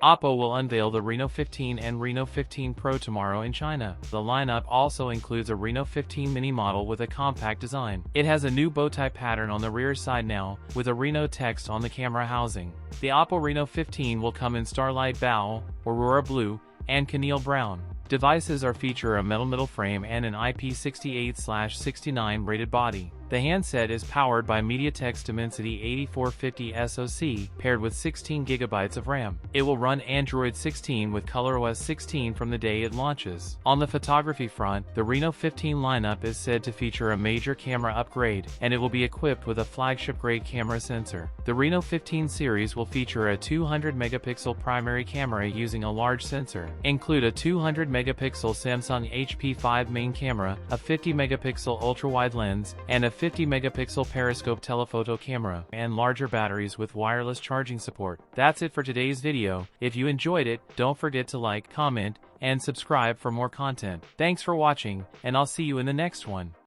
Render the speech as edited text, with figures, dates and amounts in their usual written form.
Oppo will unveil the Reno 15 and Reno 15 Pro tomorrow in China. The lineup also includes a Reno 15 mini model with a compact design. It has a new bowtie pattern on the rear side now, with a Reno text on the camera housing. The Oppo Reno 15 will come in Starlight Bow, Aurora Blue, and Chenille Brown. Devices feature a metal middle frame and an IP68/69 rated body. The handset is powered by MediaTek's Dimensity 8450 SoC, paired with 16 GB of RAM. It will run Android 16 with ColorOS 16 from the day it launches. On the photography front, the Reno 15 lineup is said to feature a major camera upgrade, and it will be equipped with a flagship-grade camera sensor. The Reno 15 series will feature a 200-megapixel primary camera using a large sensor, include a 200-megapixel Samsung HP5 main camera, a 50-megapixel ultra-wide lens, and a 50-megapixel periscope telephoto camera, and larger batteries with wireless charging support. That's it for today's video. If you enjoyed it, don't forget to like, comment, and subscribe for more content. Thanks for watching, and I'll see you in the next one.